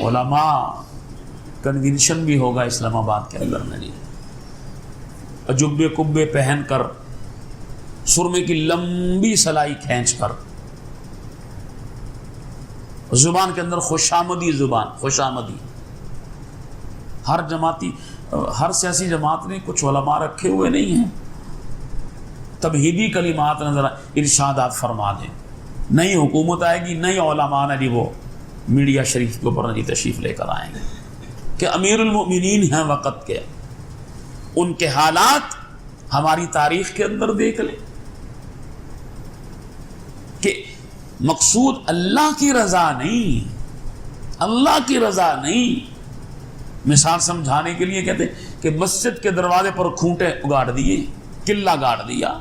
علماء کنونشن بھی ہوگا اسلام آباد کے اندر میں، اجبے کبے پہن کر، سرمے کی لمبی سلائی کھینچ کر، زبان کے اندر خوشامدی زبان، خوشامدی. ہر جماعتی، ہر سیاسی جماعت نے کچھ علماء رکھے ہوئے نہیں ہیں، تبہیدی کلمات نظر ارشادات فرما دیں. نئی حکومت آئے گی، نئی علماء نے وہ میڈیا شریف کے اوپر تشریف لے کر آئیں گے کہ امیر المؤمنین ہیں وقت کے. ان کے حالات ہماری تاریخ کے اندر دیکھ لیں کہ مقصود اللہ کی رضا نہیں، اللہ کی رضا نہیں. مثال سمجھانے کے لیے کہتے ہیں کہ مسجد کے دروازے پر کھونٹے گاڑ دیے، قلعہ گاڑ دیا.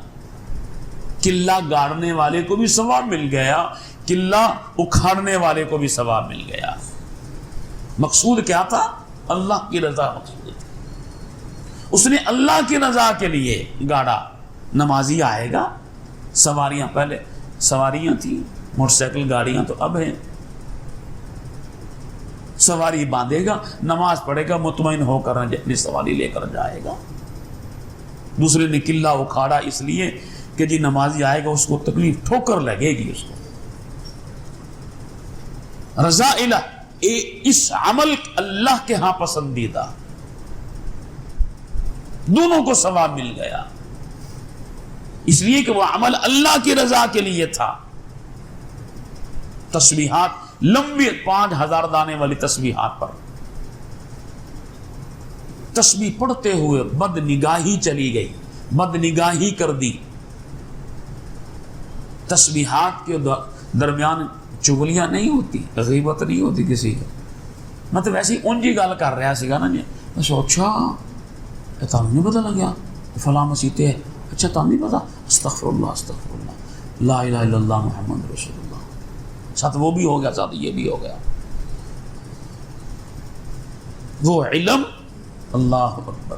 قلعہ گاڑنے والے کو بھی ثواب مل گیا، قلعہ اکھاڑنے والے کو بھی ثواب مل گیا. مقصود کیا تھا؟ اللہ کی رضا مقصود تھی. اس نے اللہ کی رضا کے لیے گاڑا. نمازی آئے گا، سواریاں، پہلے سواریاں تھیں، موٹر سائیکل گاڑیاں تو اب ہیں. سواری باندھے گا، نماز پڑھے گا، مطمئن ہو کر اپنی سواری لے کر جائے گا. دوسرے نے قلعہ اکھاڑا اس لیے کہ جی نمازی آئے گا، اس کو تکلیف ٹھوکر لگے گی. اس کو رضا الہ، اس عمل اللہ کے ہاں پسندیدہ، دونوں کو ثواب مل گیا اس لیے کہ وہ عمل اللہ کی رضا کے لیے تھا. تسبیحات لمبی 5000 دانے والی تسبیحات پر تسبیح پڑھتے ہوئے بد نگاہی چلی گئی، بد نگاہی کر دی. تسبیحات کے درمیان چغلیاں نہیں ہوتی، غیبت نہیں ہوتی کسی کا. مطلب ایسی اونجی گل کر رہا سیگا نا جی، میں سوچا تمہیں نہیں پتا لگیا فلاں مسیتے ہے، اچھا تمہیں نہیں پتا، استغفر اللہ استغفر اللہ، لا الہ الا اللہ محمد رسول اللہ. ساتھ وہ بھی ہو گیا، ساتھ یہ بھی ہو گیا. وہ علم، اللہ اکبر.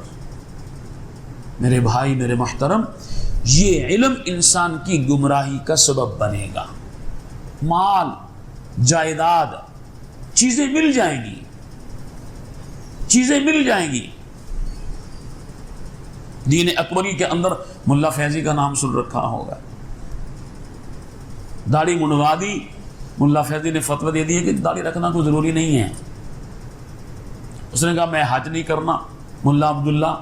میرے بھائی، میرے محترم، یہ علم انسان کی گمراہی کا سبب بنے گا. مال، جائیداد، چیزیں مل جائیں گی، چیزیں مل جائیں گی. دین اکبری کے اندر ملا فیضی کا نام سن رکھا ہوگا. داڑھی منڈوا دی، ملا فیضی نے فتویٰ دے دیا کہ داڑھی رکھنا کوئی ضروری نہیں ہے. اس نے کہا میں حج نہیں کرنا. ملا عبداللہ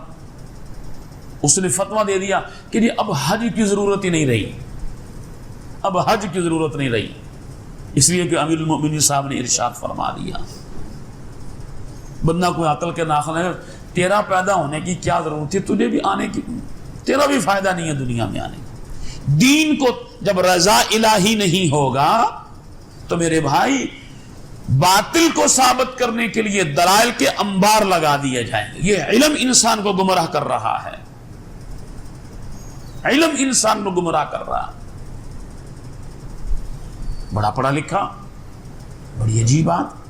اس نے فتویٰ دے دیا کہ جی اب حج کی ضرورت ہی نہیں رہی، اب حج کی ضرورت نہیں رہی، اس لیے کہ امیر المؤمنین صاحب نے ارشاد فرما دیا. بندہ کوئی عقل کے ناخن ہے، تیرا پیدا ہونے کی کیا ضرورت تھی، تجھے بھی آنے کی، تیرا بھی فائدہ نہیں ہے دنیا میں آنے کا. دین کو جب رضا الہی نہیں ہوگا تو میرے بھائی باطل کو ثابت کرنے کے لیے دلائل کے انبار لگا دیے جائیں گے. یہ علم انسان کو گمراہ کر رہا ہے، علم انسان کو گمراہ کر رہا ہے. بڑا پڑھا لکھا، بڑی عجیب بات.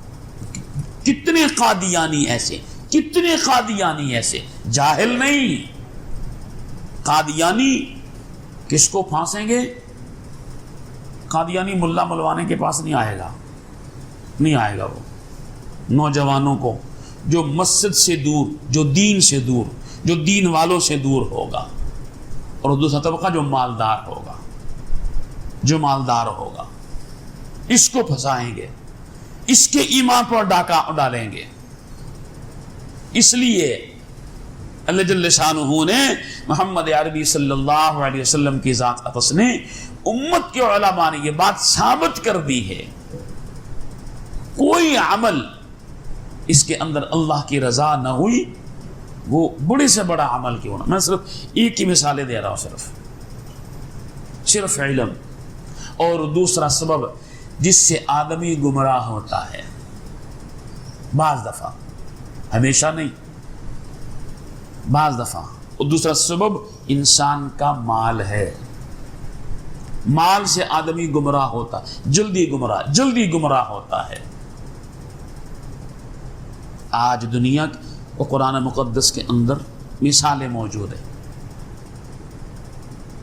کتنے قادیانی ایسے، کتنے قادیانی ایسے، جاہل نہیں. قادیانی کس کو پھانسیں گے؟ قادیانی ملا ملوانے کے پاس نہیں آئے گا، نہیں آئے گا. وہ نوجوانوں کو جو مسجد سے دور، جو دین سے دور، جو دین والوں سے دور ہوگا، اور دوسرا طبقہ جو مالدار ہوگا، جو مالدار ہوگا، اس کو پھنسائیں گے، اس کے ایمان پر ڈاکہ ڈالیں گے. اس لیے اللہ جل شانہ نے محمد عربی صلی اللہ علیہ وسلم کی ذات اقدس نے، امت کے علماء نے یہ بات ثابت کر دی ہے، کوئی عمل اس کے اندر اللہ کی رضا نہ ہوئی وہ بڑے سے بڑا عمل کیوں نہ. میں صرف ایک ہی مثالیں دے رہا ہوں، صرف علم. اور دوسرا سبب جس سے آدمی گمراہ ہوتا ہے، بعض دفعہ، ہمیشہ نہیں، بعض دفعہ. اور دوسرا سبب انسان کا مال ہے. مال سے آدمی گمراہ ہوتا، جلدی گمراہ ہوتا ہے. آج دنیا و قرآن مقدس کے اندر مثالیں موجود ہیں.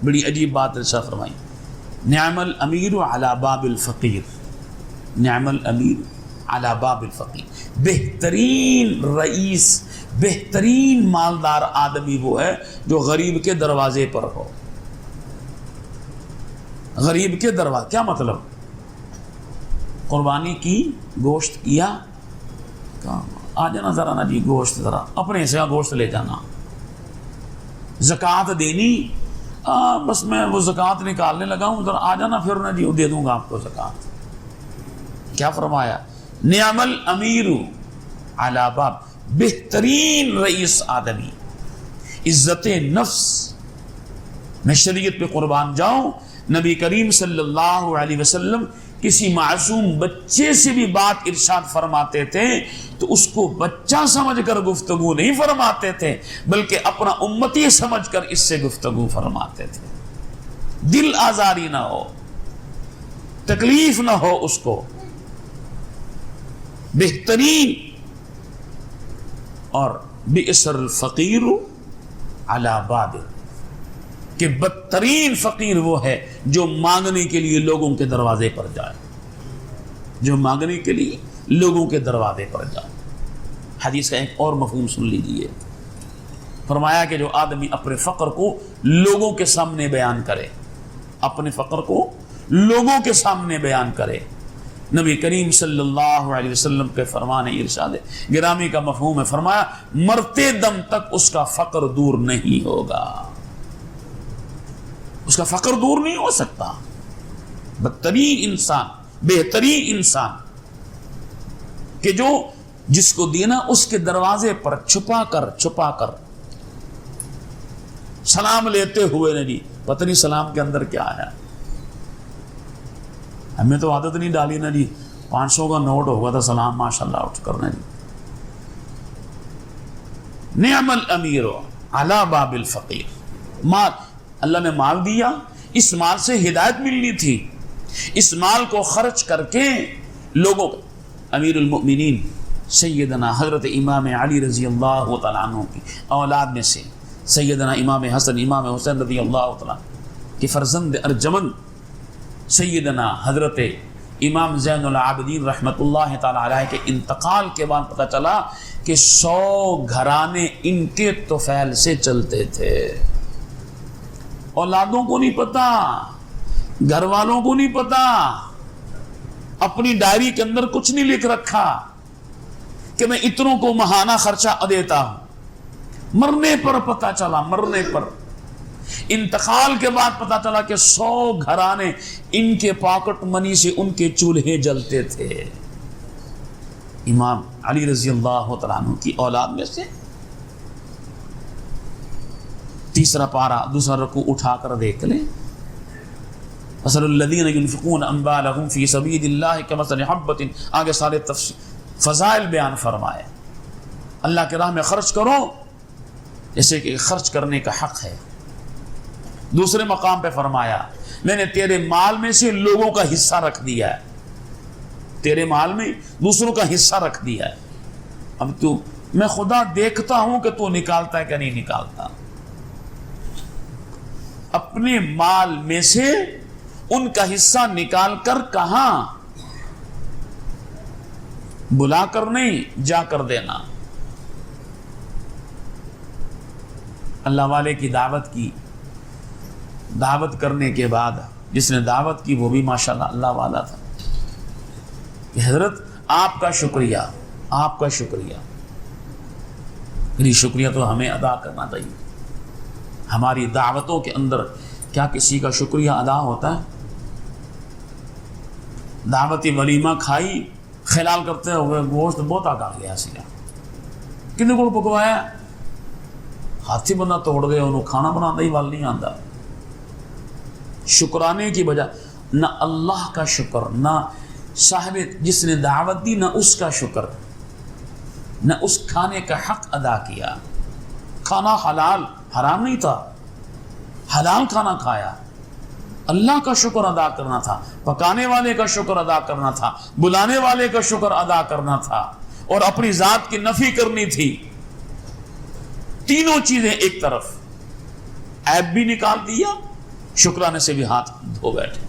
بڑی عجیب بات ارشاد فرمائی، نعم الامیر علی باب الفقیر، نعم الامیر علی باب الفقیر، بہترین رئیس، بہترین مالدار آدمی وہ ہے جو غریب کے دروازے پر ہو۔ غریب کے دروازے کیا مطلب؟ قربانی کی، گوشت کیا، آ جانا ذرا نا جی گوشت، ذرا اپنے سے گوشت لے جانا، زکوٰۃ دینی، بس میں وہ زکوٰۃ نکالنے لگا ہوں، ذرا آ جانا پھر نا جی دے دوں گا آپ کو زکوٰۃ۔ کیا فرمایا؟ نعم الامیر علی باب، بہترین رئیس آدمی، عزت نفس۔ میں شریعت پہ قربان جاؤں، نبی کریم صلی اللہ علیہ وسلم کسی معصوم بچے سے بھی بات ارشاد فرماتے تھے تو اس کو بچہ سمجھ کر گفتگو نہیں فرماتے تھے، بلکہ اپنا امتی سمجھ کر اس سے گفتگو فرماتے تھے، دل آزاری نہ ہو، تکلیف نہ ہو اس کو۔ بہترین اور بئسر الفقیر علی باب، کہ بدترین فقیر وہ ہے جو مانگنے کے لیے لوگوں کے دروازے پر جائے، جو مانگنے کے لیے لوگوں کے دروازے پر جائے۔ حدیث کا ایک اور مفہوم سن لیجئے، فرمایا کہ جو آدمی اپنے فقر کو لوگوں کے سامنے بیان کرے، اپنے فقر کو لوگوں کے سامنے بیان کرے، نبی کریم صلی اللہ علیہ وسلم کے فرمان ارشاد گرامی کا مفہوم ہے، فرمایا مرتے دم تک اس کا فقر دور نہیں ہوگا، اس کا فقر دور نہیں ہو سکتا۔ بدترین انسان، بہترین انسان کہ جو جس کو دینا اس کے دروازے پر چھپا کر سلام لیتے ہوئے نا جی، پتہ نہیں سلام کے اندر کیا ہے، ہمیں تو عادت نہیں ڈالی نا جی، 500 کا نوٹ ہوگا تھا سلام ماشاءاللہ اٹھ کرنا جی۔ نعم الامیر علی باب الفقیر، مال اللہ نے مال دیا، اس مال سے ہدایت ملنی تھی، اس مال کو خرچ کر کے لوگوں، امیر المؤمنین سیدنا حضرت امام علی رضی اللہ تعالیٰ عنہ کی اولاد میں سے سیدنا امام حسن امام حسین رضی اللہ تعالیٰ کے فرزند ارجمند سیدنا حضرت امام زین العابدین رحمت اللہ تعالیٰ علیہ کے انتقال کے بعد پتہ چلا کہ 100 گھرانے ان کے طفیل سے چلتے تھے۔ اولادوں کو نہیں پتا، گھر والوں کو نہیں پتا، اپنی ڈائری کے اندر کچھ نہیں لکھ رکھا کہ میں اتنوں کو ماہانہ خرچہ دیتا ہوں۔ مرنے پر پتا چلا، مرنے پر انتقال کے بعد پتا چلا کہ 100 گھرانے ان کے پاکٹ منی سے ان کے چولہے جلتے تھے۔ امام علی رضی اللہ تعالیٰ عنہ کی اولاد میں سے تیسرا پارہ دوسرا رکوع اٹھا کر دیکھ لیں، مثل الذین ينفقون اموالهم فی سبیل اللہ کمثل حبۃ، آگے سارے فضائل بیان فرمائے۔ اللہ کی راہ میں خرچ کرو جیسے کہ خرچ کرنے کا حق ہے۔ دوسرے مقام پہ فرمایا میں نے تیرے مال میں سے لوگوں کا حصہ رکھ دیا ہے، تیرے مال میں دوسروں کا حصہ رکھ دیا ہے، اب تو میں خدا دیکھتا ہوں کہ تو نکالتا ہے کہ نہیں نکالتا۔ اپنے مال میں سے ان کا حصہ نکال کر کہاں؟ بلا کر نہیں، جا کر دینا۔ اللہ والے کی دعوت کی، دعوت کرنے کے بعد جس نے دعوت کی وہ بھی ماشاءاللہ اللہ والا تھا کہ حضرت آپ کا شکریہ، آپ کا شکریہ، میری شکریہ تو ہمیں ادا کرنا چاہیے۔ ہماری دعوتوں کے اندر کیا کسی کا شکریہ ادا ہوتا ہے؟ دعوتی ولیمہ کھائی، خیال کرتے ہوئے گوشت بہت آ گیا سیا، کتنے کو پکوایا، ہاتھی بندہ توڑ دے، انہوں کھانا بنانا ہی وال نہیں آتا۔ شکرانے کی بجائے نہ اللہ کا شکر، نہ صاحب جس نے دعوت دی، نہ اس کا شکر، نہ اس کھانے کا حق ادا کیا۔ کھانا حلال، حرام نہیں تھا، حلال کھانا کھایا، اللہ کا شکر ادا کرنا تھا، پکانے والے کا شکر ادا کرنا تھا، بلانے والے کا شکر ادا کرنا تھا، اور اپنی ذات کی نفی کرنی تھی۔ تینوں چیزیں ایک طرف، عیب بھی نکال دیا، شکرانے سے بھی ہاتھ دھو بیٹھے۔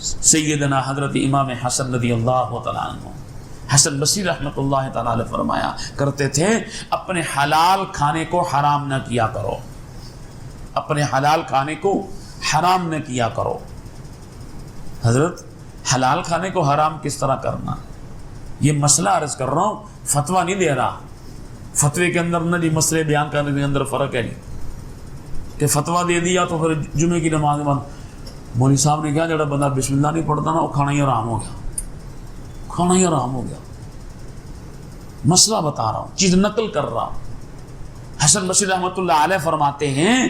سیدنا حضرت امام حسن رضی اللہ تعالیٰ عنہ حسن بصری رحمۃ اللہ تعالیٰ علیہ فرمایا کرتے تھے اپنے حلال کھانے کو حرام نہ کیا کرو، اپنے حلال کھانے کو حرام نہ کیا کرو۔ حضرت حلال کھانے کو حرام کس طرح کرنا، یہ مسئلہ عرض کر رہا ہوں، فتویٰ نہیں دے رہا۔ فتوے کے اندر نہ جی مسئلے بیان کرنے کے اندر فرق ہے نہیں کہ فتویٰ دے دیا تو پھر جمعے کی نماز میں مولوی صاحب نے کہا جڑا بندہ بسم اللہ نہیں پڑھتا نا وہ کھانا ہی حرام ہو گیا، کھانا ہی حرام ہو گیا۔ مسئلہ بتا رہا ہوں، چیز نقل کر رہا ہوں۔ حسن بصری رحمۃ اللہ علیہ فرماتے ہیں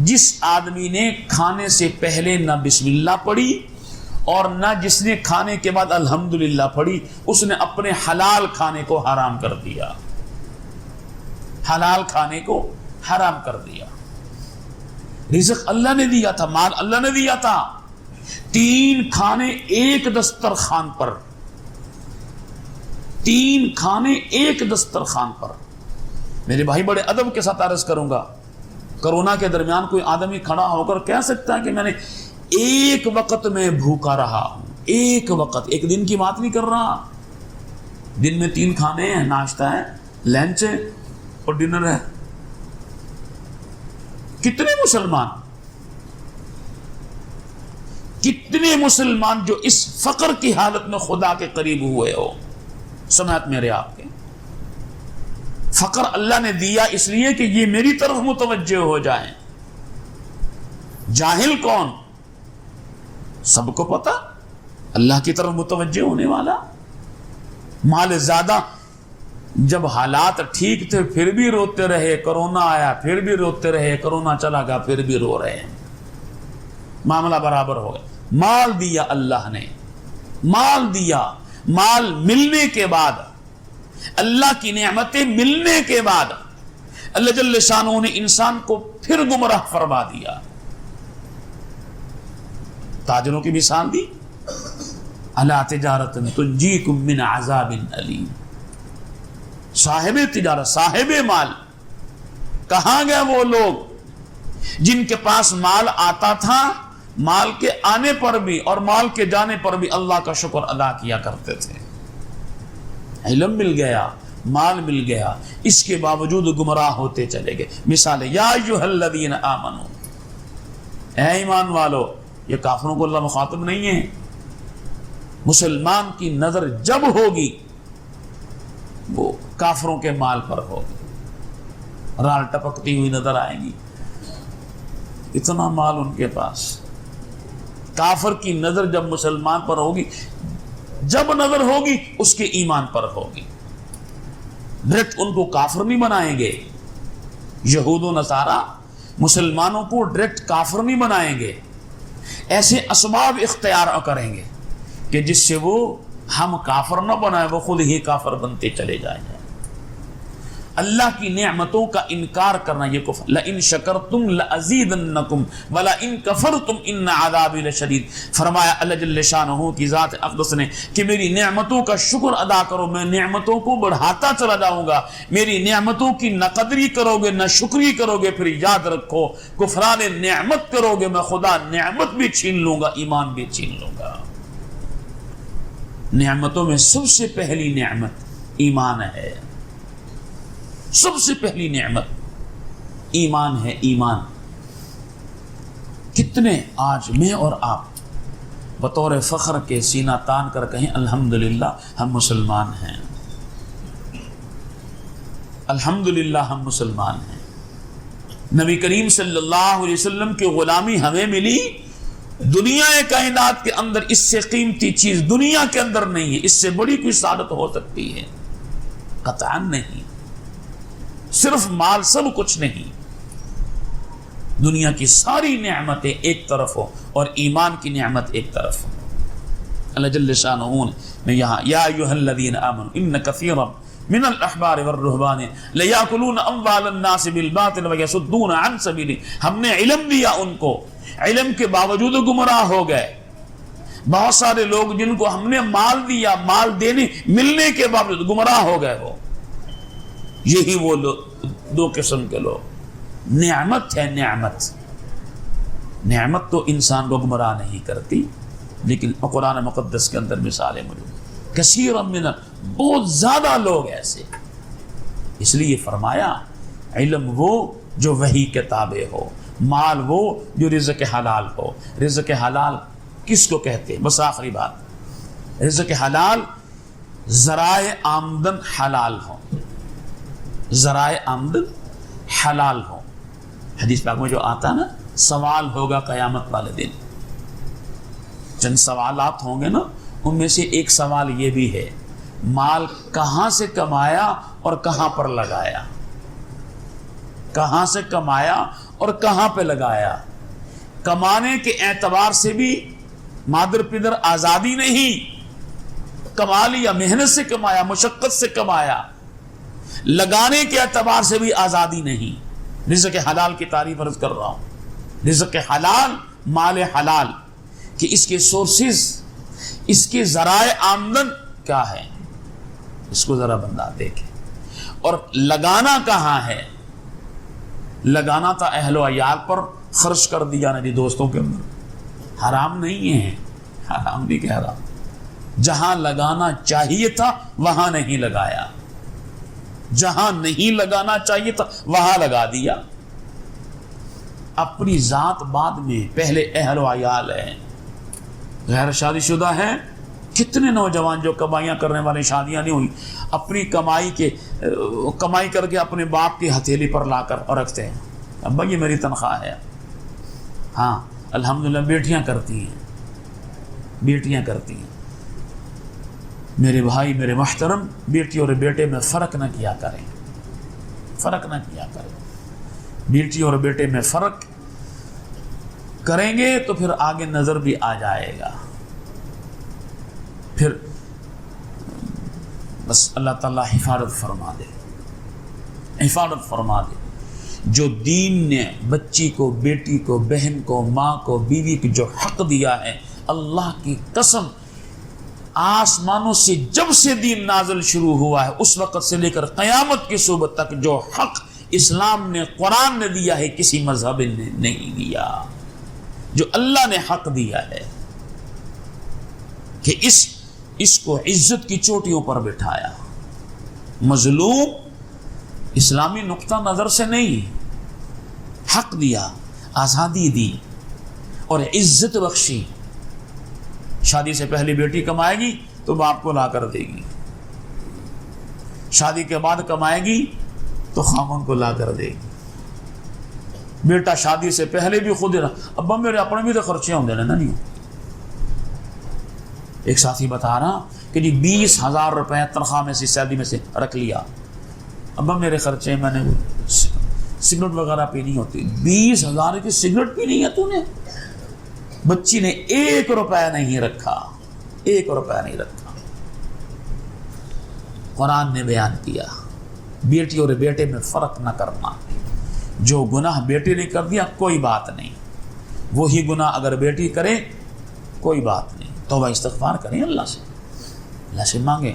جس آدمی نے کھانے سے پہلے نہ بسم اللہ پڑھی اور نہ جس نے کھانے کے بعد الحمدللہ پڑھی، اس نے اپنے حلال کھانے کو حرام کر دیا، حلال کھانے کو حرام کر دیا۔ رزق اللہ نے دیا تھا، مال اللہ نے دیا تھا، 3 کھانے ایک دسترخوان پر، 3 کھانے ایک دسترخوان پر۔ میرے بھائی بڑے ادب کے ساتھ عرض کروں گا، کرونا کے درمیان کوئی آدمی کھڑا ہو کر کہہ سکتا ہے کہ میں نے ایک وقت میں بھوکا رہا ہوں، ایک وقت، ایک دن کی بات نہیں کر رہا، دن میں 3 کھانے ہیں، ناشتہ ہے، لنچ ہے اور ڈنر ہے۔ کتنے مسلمان جو اس فقر کی حالت میں خدا کے قریب ہوئے ہو، سماعت میرے آپ کے، فقر اللہ نے دیا اس لیے کہ یہ میری طرف متوجہ ہو جائیں۔ جاہل کون؟ سب کو پتا، اللہ کی طرف متوجہ ہونے والا۔ مال زیادہ، جب حالات ٹھیک تھے پھر بھی روتے رہے، کرونا آیا پھر بھی روتے رہے، کرونا چلا گیا پھر بھی رو رہے ہیں، معاملہ برابر ہو گیا۔ مال دیا اللہ نے، مال دیا، مال ملنے کے بعد، اللہ کی نعمتیں ملنے کے بعد اللہ جل شانہ نے انسان کو پھر گمراہ فرما دیا۔ تاجروں کی مثال دی، الا تجارت تنجیکم من عذاب علیم۔ صاحب تجارت، صاحب مال، کہاں گئے وہ لوگ جن کے پاس مال آتا تھا، مال کے آنے پر بھی اور مال کے جانے پر بھی اللہ کا شکر ادا کیا کرتے تھے۔ علم مل گیا، مال مل گیا، اس کے باوجود گمراہ ہوتے چلے گئے۔ مثال ہے یا ایھا الذین آمنو، اے ایمان والو، یہ کافروں کو اللہ مخاطب نہیں ہے۔ مسلمان کی نظر جب ہوگی وہ کافروں کے مال پر ہوگی، رال ٹپکتی ہوئی نظر آئے گی، اتنا مال ان کے پاس۔ کافر کی نظر جب مسلمان پر ہوگی، جب نظر ہوگی اس کے ایمان پر ہوگی، ڈائریکٹ ان کو کافر نہیں بنائیں گے۔ یہود و نصارہ مسلمانوں کو ڈائریکٹ کافر نہیں بنائیں گے، ایسے اسباب اختیار کریں گے کہ جس سے وہ ہم کافر نہ بنائیں، وہ خود ہی کافر بنتے چلے جائیں۔ اللہ کی نعمتوں کا انکار کرنا یہ کفر۔ لئن شکرتم لازیدنکم ولئن کفرتم ان عذابی لشدید۔ فرمایا اللہ جل شانہ کی ذات اقدس نے کہ میری نعمتوں کا شکر ادا کرو، میں نعمتوں کو بڑھاتا چلا جاؤں گا۔ میری نعمتوں کی نہ قدری کرو گے نہ شکری کرو گے، پھر یاد رکھو کفران نعمت کرو گے، میں خدا نعمت بھی چھین لوں گا، ایمان بھی چھین لوں گا۔ نعمتوں میں سب سے پہلی نعمت ایمان ہے، سب سے پہلی نعمت ایمان ہے۔ ایمان کتنے آج میں اور آپ بطور فخر کے سینہ تان کر کہیں الحمدللہ ہم مسلمان ہیں، الحمدللہ ہم مسلمان ہیں۔ نبی کریم صلی اللہ علیہ وسلم کی غلامی ہمیں ملی، دنیا کائنات کے اندر اس سے قیمتی چیز دنیا کے اندر نہیں ہے، اس سے بڑی کوئی سعادت ہو سکتی ہے؟ قطعاً نہیں۔ صرف مال سب کچھ نہیں، دنیا کی ساری نعمتیں ایک طرف ہو اور ایمان کی نعمت ایک طرف ہو۔ اللہ جل شانہ نے یہاں یا ایھا الذین آمنوا ان کثیرا من الاحبار والرہبان لیاکلون اموال الناس بالباطل ویصدون عن سبیلہ۔ ہم نے علم دیا ان کو، علم کے باوجود گمراہ ہو گئے۔ بہت سارے لوگ جن کو ہم نے مال دیا، مال دینے ملنے کے باوجود گمراہ ہو گئے، وہ یہی وہ دو قسم کے لوگ۔ نعمت ہے، نعمت تو انسان کو گمراہ نہیں کرتی، لیکن قرآن مقدس کے اندر مثالیں موجود ہیں کثیر من، بہت زیادہ لوگ ایسے. اس لیے فرمایا علم وہ جو وحی کے تابع ہو، مال وہ جو رزق حلال ہو. رزق حلال کس کو کہتے ہیں؟ بس آخری بات، رزق حلال ذرائع آمدن حلال ہو، ذرائع آمدن حلال ہو. حدیث پاک میں جو آتا نا، سوال ہوگا قیامت والے دن، چند سوالات ہوں گے نا، ان میں سے ایک سوال یہ بھی ہے مال کہاں سے کمایا اور کہاں پر لگایا، کہاں سے کمایا اور کہاں پہ لگایا. کمانے کے اعتبار سے بھی مادر پدر آزادی نہیں، کما لیا، محنت سے کمایا، مشقت سے کمایا. لگانے کے اعتبار سے بھی آزادی نہیں. رزق حلال کی تعریف عرض کر رہا ہوں. رزق حلال، مال حلال، کہ اس کے سورسز، اس کے ذرائع آمدن کیا ہے، اس کو ذرا بندہ دیکھے. اور لگانا کہاں ہے؟ لگانا تھا اہل و عیال پر خرچ کر دیا نا جی دوستوں کے اندر. حرام نہیں ہے، حرام بھی کہہ رہا. جہاں لگانا چاہیے تھا وہاں نہیں لگایا، جہاں نہیں لگانا چاہیے تھا وہاں لگا دیا. اپنی ذات بعد میں، پہلے اہل و عیال ہیں. غیر شادی شدہ ہیں کتنے نوجوان جو کمائیاں کرنے والے، شادیاں نہیں ہوئی، اپنی کمائی کر کے اپنے باپ کی ہتھیلی پر لا کر اور رکھتے ہیں، ابا یہ میری تنخواہ ہے. ہاں الحمدللہ بیٹیاں کرتی ہیں، بیٹیاں کرتی ہیں. میرے بھائی، میرے محترم، بیٹی اور بیٹے میں فرق نہ کیا کریں، فرق نہ کیا کریں. بیٹی اور بیٹے میں فرق کریں گے تو پھر آگے نظر بھی آ جائے گا. پھر بس اللہ تعالیٰ حفاظت فرما دے، حفاظت فرما دے. جو دین نے بچی کو، بیٹی کو، بہن کو، ماں کو، بیوی کو جو حق دیا ہے، اللہ کی قسم آسمانوں سے جب سے دین نازل شروع ہوا ہے اس وقت سے لے کر قیامت کی صبح تک جو حق اسلام نے، قرآن نے دیا ہے، کسی مذہب نے نہیں دیا. جو اللہ نے حق دیا ہے کہ اس کو عزت کی چوٹیوں پر بٹھایا. مظلوم اسلامی نقطہ نظر سے نہیں، حق دیا، آزادی دی اور عزت بخشی. شادی سے پہلے بیٹی کمائے گی تو باپ کو لا کر دے گی، شادی کے بعد کمائے گی تو خامن کو لا کر دے گی. بیٹا شادی سے پہلے بھی خود ابا میرے اپنے بھی تو خرچے ہوں دینے نا. نہیں، ایک ساتھی بتا رہا کہ جی 20,000 روپے تنخواہ میں سے شادی میں سے رکھ لیا، ابا میرے خرچے، میں نے سگریٹ وغیرہ پینی ہوتی، 20,000 کی سگریٹ پینی ہے تو نے. بچی نے 1 روپے نہیں رکھا، 1 روپے نہیں رکھا. قرآن نے بیان کیا بیٹی اور بیٹے میں فرق نہ کرنا. جو گناہ بیٹی نے کر دیا کوئی بات نہیں، وہی گناہ اگر بیٹی کرے کوئی بات نہیں. توبہ استغفار کریں، اللہ سے مانگیں.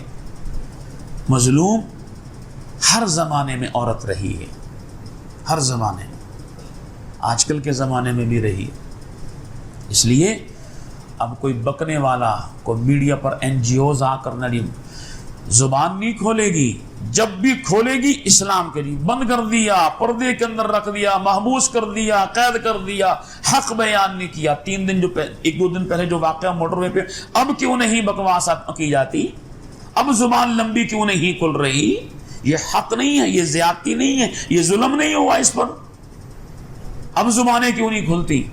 مظلوم ہر زمانے میں عورت رہی ہے، ہر زمانے میں، آج کل کے زمانے میں بھی رہی. اس لیے اب کوئی بکنے والا، کوئی میڈیا پر NGOs آ کر نہیں زبان نہیں کھولے گی. جب بھی کھولے گی اسلام کے لیے بند کر دیا، پردے کے اندر رکھ دیا، محبوس کر دیا، قید کر دیا، حق بیان نہیں کیا. 3 دن ایک دو دن پہلے جو واقعہ موٹر وے پہ، اب کیوں نہیں بکواسات کی جاتی؟ اب زبان لمبی کیوں نہیں کھل رہی؟ یہ حق نہیں ہے، یہ زیادتی نہیں ہے، یہ ظلم نہیں ہوا اس پر؟ اب زبانیں کیوں نہیں کھلتی؟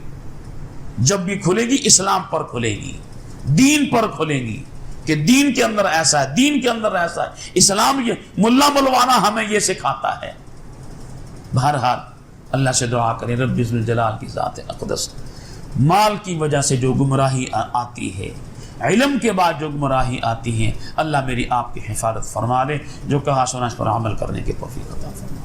جب بھی کھلے گی اسلام پر کھلے گی، دین پر کھلے گی کہ دین کے اندر ایسا ہے، دین کے اندر ایسا ہے. اسلام یہ ملا ملوانا ہمیں یہ سکھاتا ہے. بہرحال اللہ سے دعا کریں رب ذو الجلال کی ذات اقدس، مال کی وجہ سے جو گمراہی آتی ہے، علم کے بعد جو گمراہی آتی ہے، اللہ میری آپ کی حفاظت فرما لے. جو کہا سنا اس پر عمل کرنے کے توفیق عطا فرما.